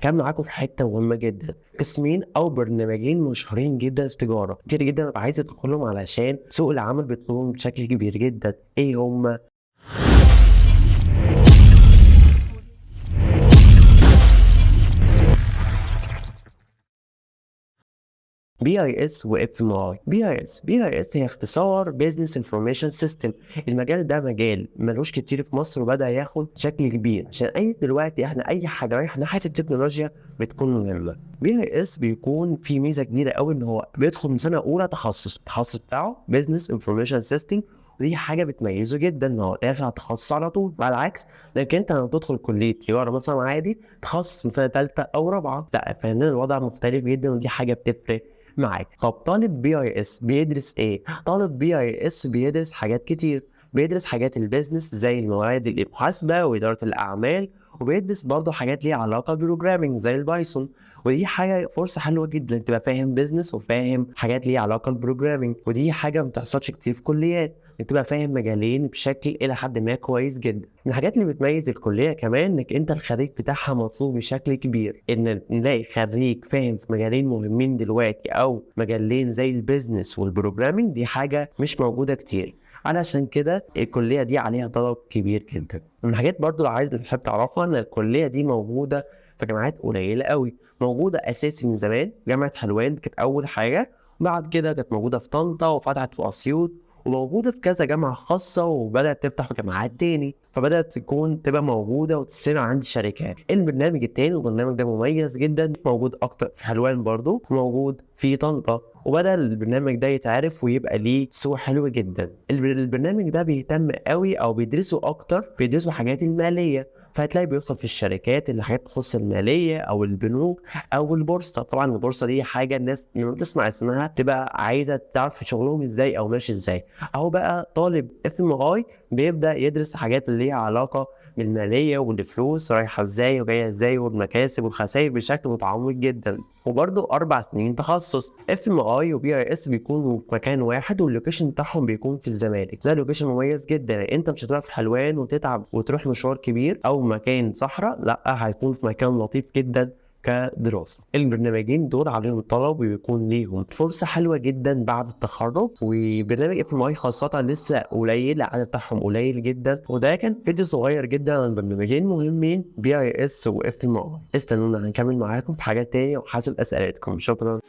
هكمل معاكم في حته مهمه جدا، قسمين او برنامجين مشهورين جدا في التجاره، كتير جدا ببقى عايز ادخلهم علشان سوق العمل بيطلبهم بشكل كبير جدا. ايه هما؟ BIS و FMI. BIS هي اختصار Business Information System. المجال ده مجال ملوش كتير في مصر وبدأ ياخد شكل كبير، عشان دلوقتي احنا اي حاجة رايحة ناحية التكنولوجيا بتكون مهمة. BIS بيكون في ميزة كبيرة قوي ان هو بيدخل من سنة اولى التخصص بتاعه Business Information System، ودي حاجة بتميزه جدا ان هو داخل على التخصص على طول. على العكس لكن انت لما تدخل كلية تجارة مثلا عادي تخصص من سنة تالتة او رابعة، لا فهنا الوضع مختلف جدا ودي حاجة بتفرق معاك. طب طالب بي اي اس بيدرس ايه؟ طالب بي اي اس بيدرس حاجات كتير، بيدرس حاجات البيزنس زي المواد المحاسبه واداره الاعمال، وبيدرس برضه حاجات ليها علاقه بالبروجرامينج زي البايثون. ودي حاجه فرصه حلوه جدا تبقى فاهم بيزنس وفاهم حاجات ليها علاقه بالبروجرامينج، ودي حاجه ما بتحصلش كتير في كليات، انك تبقى فاهم مجالين بشكل الى حد ما كويس جدا. من الحاجات اللي بتميز الكليه كمان انك انت الخريج بتاعها مطلوب بشكل كبير، ان نلاقي خريج فاهم في مجالين مهمين دلوقتي او مجالين زي البيزنس والبروجرامينج، دي حاجه مش موجوده كتير. علشان كده الكليه دي عليها طلب كبير جدا. من الحاجات برضو اللي عايز تحب تعرفها ان الكليه دي موجوده في جامعات قليله قوي، موجوده اساسي من زمان. جامعه حلوان كانت اول حاجه، وبعد كده كانت موجوده في طنطا وفتحت في اسيوط، وموجودة في كذا جامعة خاصة وبدأت تفتح في جامعات تاني، فبدأت تبقى موجودة وتستمع عند شركات. البرنامج التاني والبرنامج ده مميز جدا، موجود أكتر في حلوان برضو وموجود في طنطا، وبدأ البرنامج ده يتعرف ويبقى ليه سوق حلو جدا. البرنامج ده بيهتم قوي أو بيدرسوا حاجات المالية، فهتلاقي بيدخل في الشركات اللي حاجات تخص المالية أو البنوك أو البورصة. طبعا البورصة دي حاجة الناس لما بتسمع اسمها تبقى عايزة تعرف شغلهم ازاي أو ماشي ازاي. اهو بقى طالب اف ام اي بيبدا يدرس حاجات اللي ليها علاقه بالماليه والفلوس رايحه ازاي وجايه ازاي والمكاسب والخسائر بشكل متعمق جدا. وبرده 4 سنين تخصص. اف ام اي وبي اي اس بيكونوا في مكان واحد واللوكيشن بتاعهم بيكون في الزمالك. ده لوكيشن مميز جدا، يعني انت مش هتبقى في حلوان وتتعب وتروح مشوار كبير او مكان صحراء، لا هيكون في مكان لطيف جدا كدراسة. البرنامجين دول عليهم طلب وبيكون ليهم فرصة حلوة جدا بعد التخرج، وبرنامج اف ام اي خاصة لسه قليل، العدد بتاعهم قليل جدا. وده كان فيديو صغير جدا عن برنامجين مهمين بي اي اس واف ام اي. استنونا هنكمل معاكم في حاجات تانية وحسب اسئلتكم. شكرا.